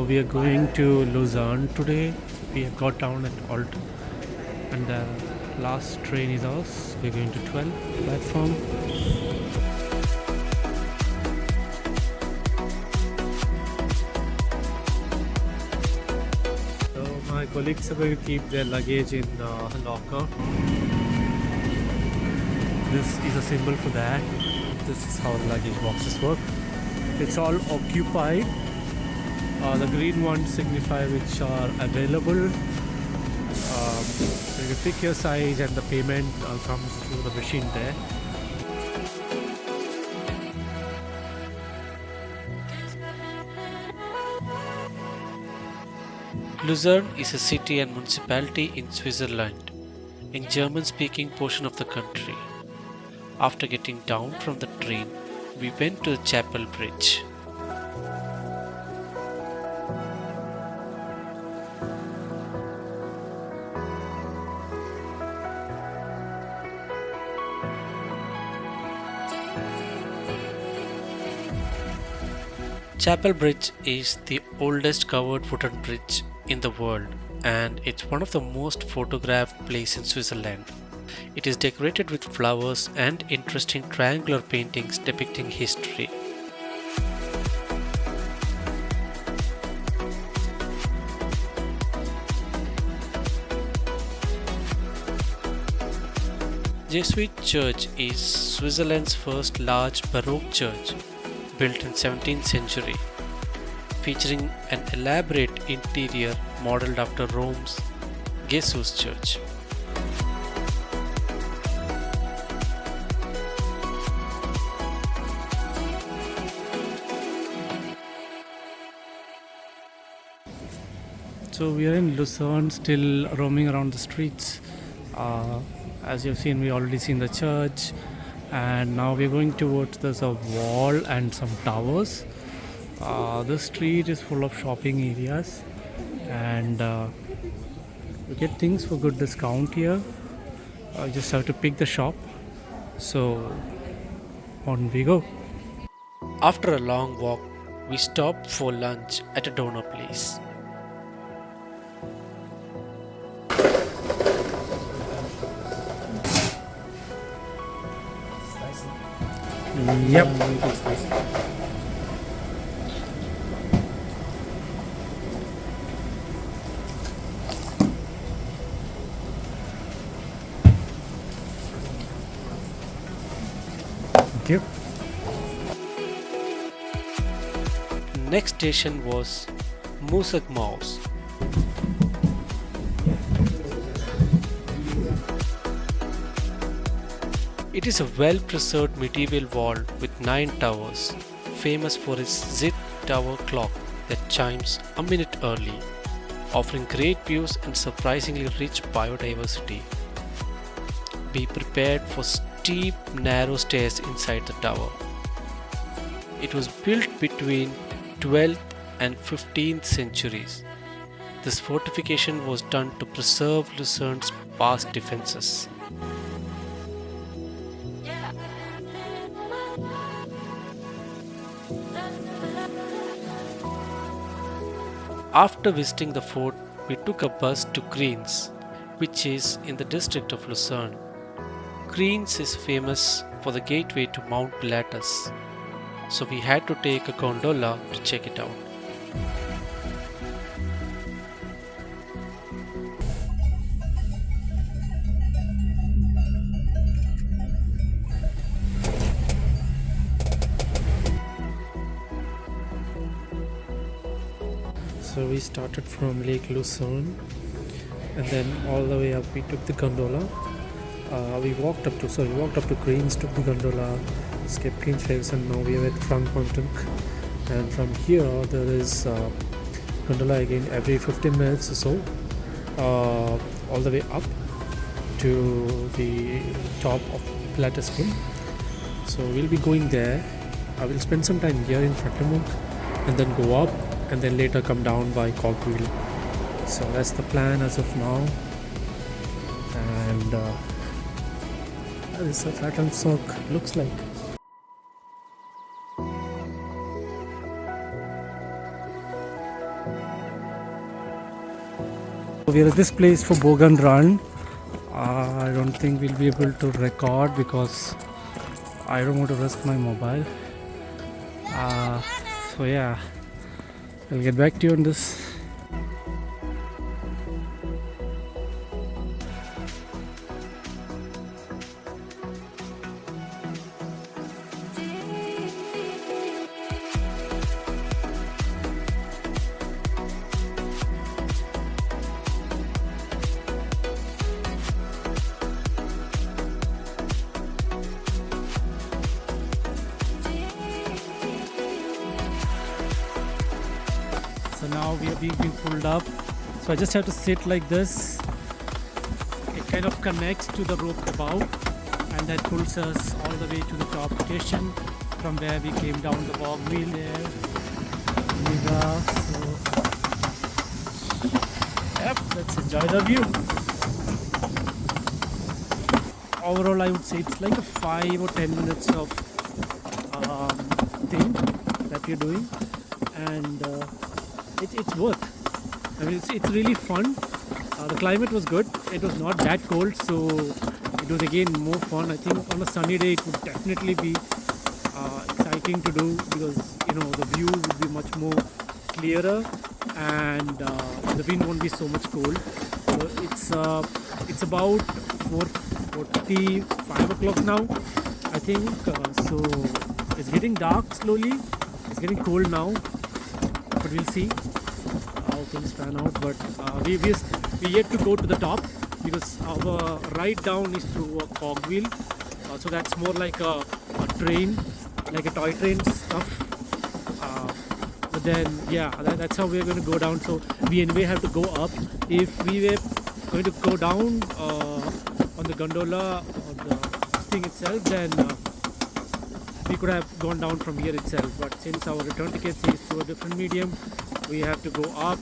So we are going to Luzern today. We have got down at Alton and the last train is ours. We're going to 12 platform. So my colleagues are going to keep their luggage in locker. This is a symbol for that. This is how the luggage boxes work. It's all occupied. The green ones signify which are available. So you pick your size and the payment comes through the machine there. Luzern is a city and municipality in Switzerland, in German-speaking portion of the country. After getting down from the train, we went to the Chapel Bridge. Chapel Bridge is the oldest covered wooden bridge in the world and it's one of the most photographed places in Switzerland. It is decorated with flowers and interesting triangular paintings depicting history. Jesuit Church is Switzerland's first large Baroque church, built in 17th century, featuring an elaborate interior modeled after Rome's Jesus Church. So we are in Lucerne, still roaming around the streets. As you've seen, we already seen the church, and now we're going towards there's a wall and some towers. The street is full of shopping areas, and you get things for good discount here. You just have to pick the shop. So on we go. After a long walk, we stopped for lunch at a donor place. Yep. Thank you. Next station was Musikmaus. It is a well-preserved medieval wall with 9 towers, famous for its Z tower clock that chimes a minute early, offering great views and surprisingly rich biodiversity. Be prepared for steep, narrow stairs inside the tower. It was built between 12th and 15th centuries. This fortification was done to preserve Lucerne's past defenses. After visiting the fort, we took a bus to Greens, which is in the district of Lucerne. Greens is famous for the gateway to Mount Pilatus, so we had to take a gondola to check it out. So we started from Lake Lucerne, and then all the way up we took the gondola. We walked up to Greens, took the gondola, skipped Greens, and now we are at Frank-Mountain. And from here there is gondola again every 15 minutes or so, all the way up to the top of Pilatus Hill. So we'll be going there. I will spend some time here in Frank-Mountain and then go up and then later come down by cogwheel. So that's the plan as of now. And this is a flattened sock looks like. we are at this place for Bogan Run. I don't think we'll be able to record because I don't want to risk my mobile. So yeah, I'll get back to you on this. So now we are being pulled up. So I just have to sit like this. It kind of connects to the rope above, and that pulls us all the way to the top station. From where we came down the cogwheel there. So, yep, let's enjoy the view. Overall, I would say it's like a 5 or 10 minutes of thing that we're doing, and it's worth. I mean, it's really fun. The climate was good. It was not that cold, so it was again more fun. I think on a sunny day it would definitely be exciting to do, because the view would be much more clearer, and the wind won't be so much cold. So it's about 4:45 o'clock now, I think. So it's getting dark slowly. It's getting cold now, but we'll see how things pan out. But we yet to go to the top, because our ride down is through a cogwheel. So that's more like a train, like a toy train stuff. But then yeah, that's how we're going to go down. So we anyway have to go up. If we were going to go down on the gondola or the thing itself, then we could have gone down from here itself. But since our return ticket is through a different medium, we have to go up.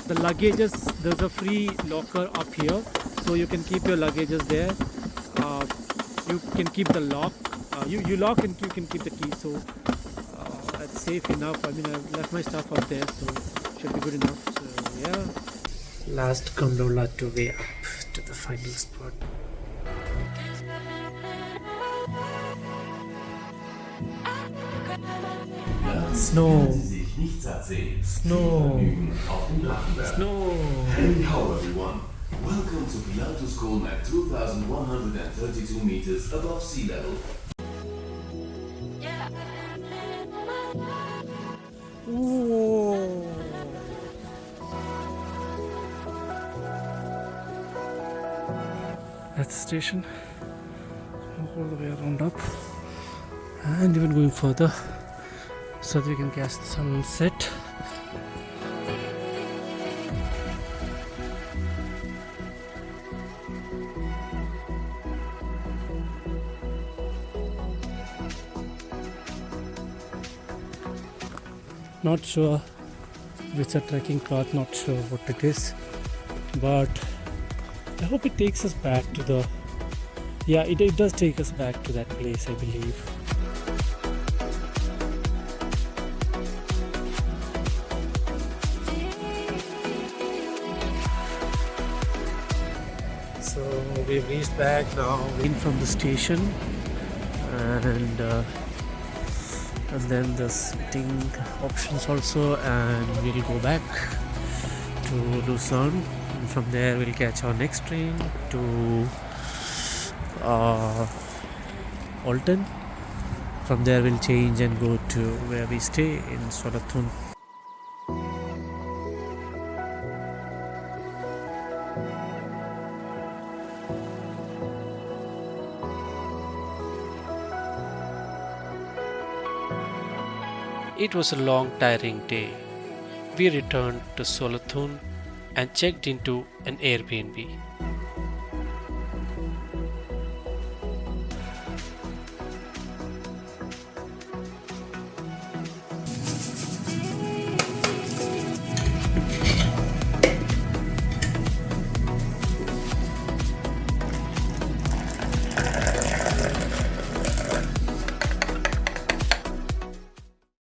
The luggages, there's a free locker up here, so you can keep your luggages there. You can keep the lock. You lock and you can keep the key. So that's safe enough. I mean, I've left my stuff up there, so should be good enough. So yeah. Last gondola to way up to the final spot. Snow. Snow. Snow. Hello everyone. Welcome to Pilatus at 2,132 meters above sea level. Whoa. That's the station. All the way around up, and even going further, so that we can catch the sunset. Not sure if it's a trekking path, not sure what it is, but I hope it takes us back to the... Yeah, it does take us back to that place, I believe. So we've reached back now in from the station, and then the sitting options also, and we'll go back to Luzern, and from there we'll catch our next train to Alpine. From there we'll change and go to where we stay in Solothurn. It was a long, tiring day. We returned to Solothurn and checked into an Airbnb.